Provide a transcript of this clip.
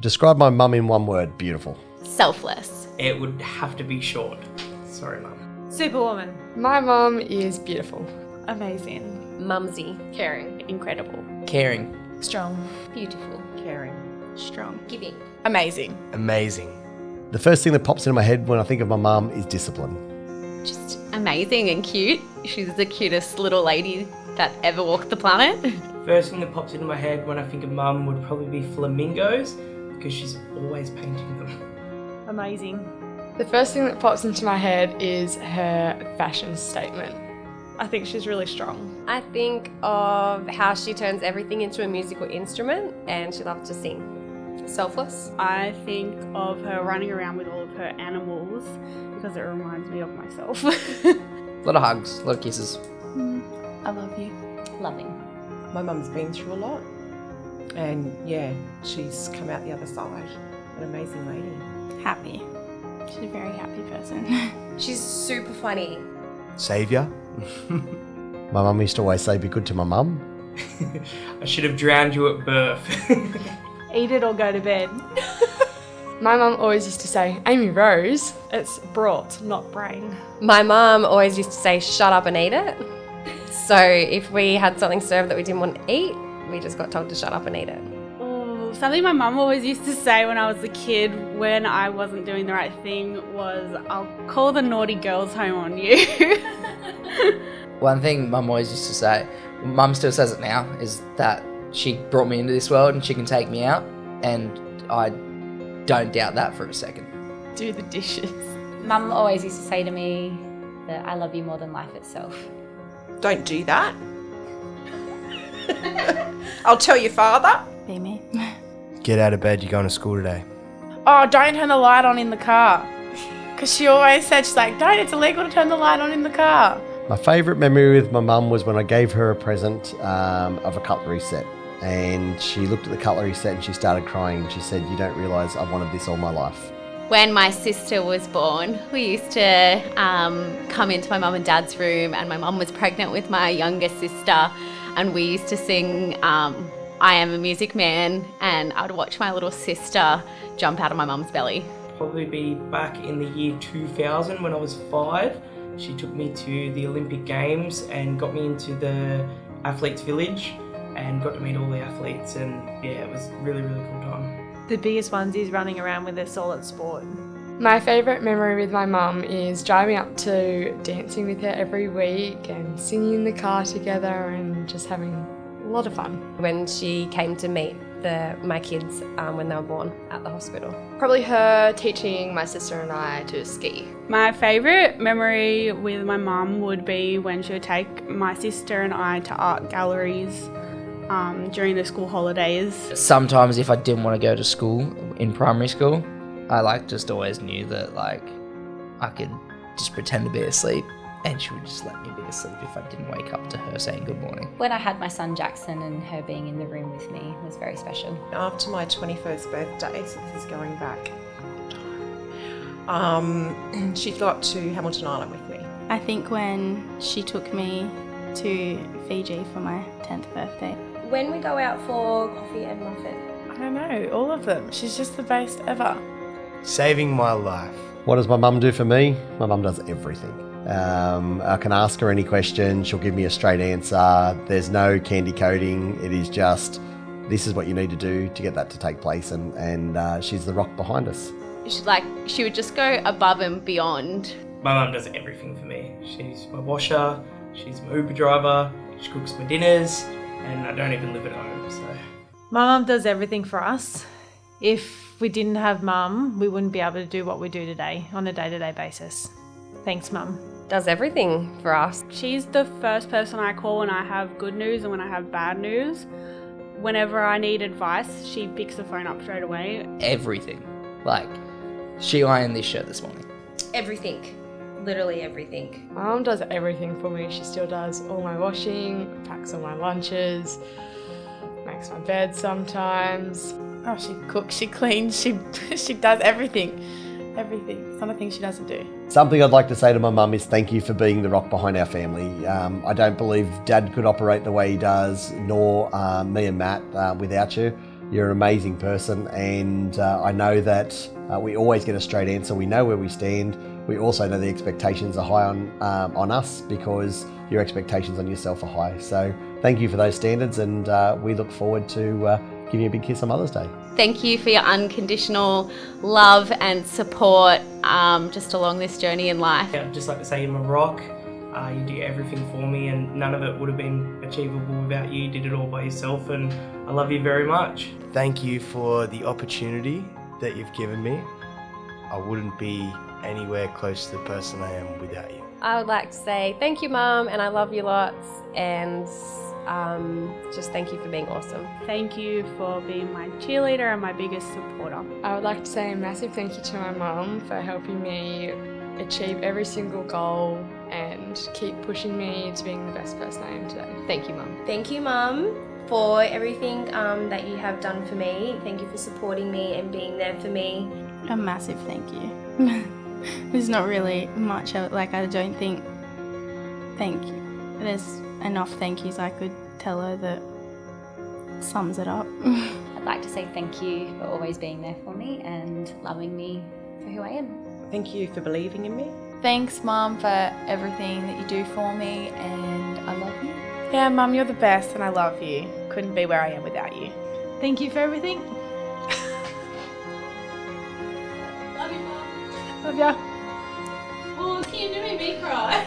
Describe my mum in one word. Beautiful. Selfless. It would have to be short. Sorry, Mum. Superwoman. My mum is beautiful. Amazing. Mumsy. Caring. Incredible. Caring. Strong. Beautiful. Caring. Strong. Giving. Amazing. Amazing. The first thing that pops into my head when I think of my mum is discipline. Just amazing and cute. She's the cutest little lady that ever walked the planet. First thing that pops into my head when I think of Mum would probably be flamingos, because she's always painting them. Amazing. The first thing that pops into my head is her fashion statement. I think she's really strong. I think of how she turns everything into a musical instrument and she loves to sing. Selfless. I think of her running around with all of her animals because it reminds me of myself. A lot of hugs, a lot of kisses. I love you. Loving. My mum's been through a lot, and yeah, she's come out the other side. An amazing lady. Happy. She's a very happy person. She's super funny. Saviour. My mum used to always say, be good to my mum. I should have drowned you at birth. Eat it or go to bed. My mum always used to say, Amy Rose. It's brought, not brain. My mum always used to say, shut up and eat it. So if we had something served that we didn't want to eat, we just got told to shut up and eat it. Oh, something my mum always used to say when I was a kid when I wasn't doing the right thing was, I'll call the naughty girls home on you. One thing Mum always used to say, Mum still says it now, is that she brought me into this world and she can take me out, and I don't doubt that for a second. Do the dishes. Mum always used to say to me that I love you more than life itself. Don't do that. I'll tell your father. Be me. Get out of bed, you're going to school today. Oh, don't turn the light on in the car. Because she always said, she's like, don't, it's illegal to turn the light on in the car. My favourite memory with my mum was when I gave her a present of a cutlery set. And she looked at the cutlery set and she started crying. And she said, you don't realise I've wanted this all my life. When my sister was born, we used to come into my mum and dad's room, and my mum was pregnant with my younger sister, and we used to sing I Am a Music Man, and I'd watch my little sister jump out of my mum's belly. Probably be back in the year 2000 when I was 5. She took me to the Olympic Games and got me into the Athletes Village and got to meet all the athletes, and yeah, it was a really, really cool time. The biggest ones is running around with us all at sport. My favourite memory with my mum is driving up to dancing with her every week and singing in the car together and just having a lot of fun. When she came to meet my kids when they were born at the hospital. Probably her teaching my sister and I to ski. My favourite memory with my mum would be when she would take my sister and I to art galleries during the school holidays. Sometimes if I didn't want to go to school in primary school, I just always knew that I could just pretend to be asleep and she would just let me be asleep if I didn't wake up to her saying good morning. When I had my son Jackson and her being in the room with me was very special. After my 21st birthday, so this is going back, she got to Hamilton Island with me. I think when she took me to Fiji for my 10th birthday. When we go out for coffee and muffin. I don't know, all of them. She's just the best ever. Saving my life. What does my mum do for me? My mum does everything. I can ask her any question. She'll give me a straight answer. There's no candy coating. It is just, this is what you need to do to get that to take place. And she's the rock behind us. She would just go above and beyond. My mum does everything for me. She's my washer, she's my Uber driver, she cooks my dinners, and I don't even live at home, so. My mum does everything for us. If we didn't have mum, we wouldn't be able to do what we do today on a day-to-day basis. Thanks, mum. Does everything for us. She's the first person I call when I have good news and when I have bad news. Whenever I need advice, she picks the phone up straight away. Everything. She ironed this shirt this morning. Everything. Literally everything. My mum does everything for me. She still does all my washing, packs all my lunches, makes my bed sometimes. Oh, she cooks, she cleans, she does everything. Everything. It's not a thing she doesn't do. Something I'd like to say to my mum is thank you for being the rock behind our family. I don't believe Dad could operate the way he does, nor me and Matt without you. You're an amazing person, and I know that we always get a straight answer. We know where we stand. We also know the expectations are high on us because your expectations on yourself are high. So thank you for those standards, and we look forward to giving you a big kiss on Mother's Day. Thank you for your unconditional love and support just along this journey in life. I'd just like to say you're my rock. You do everything for me, and none of it would have been achievable without you. You did it all by yourself, and I love you very much. Thank you for the opportunity that you've given me. I wouldn't be anywhere close to the person I am without you. I would like to say thank you, Mum, and I love you lots, and just thank you for being awesome. Thank you for being my cheerleader and my biggest supporter. I would like to say a massive thank you to my mum for helping me achieve every single goal and keep pushing me to being the best person I am today. Thank you, Mum. Thank you, Mum, for everything that you have done for me. Thank you for supporting me and being there for me. A massive thank you. There's not really much, I don't think there's enough thank yous I could tell her that sums it up. I'd like to say thank you for always being there for me and loving me for who I am. Thank you for believing in me. Thanks, Mum, for everything that you do for me, and I love you. Yeah, Mum, you're the best and I love you. Couldn't be where I am without you. Thank you for everything. Love you, Mum. Love ya. Oh, can you do me cry?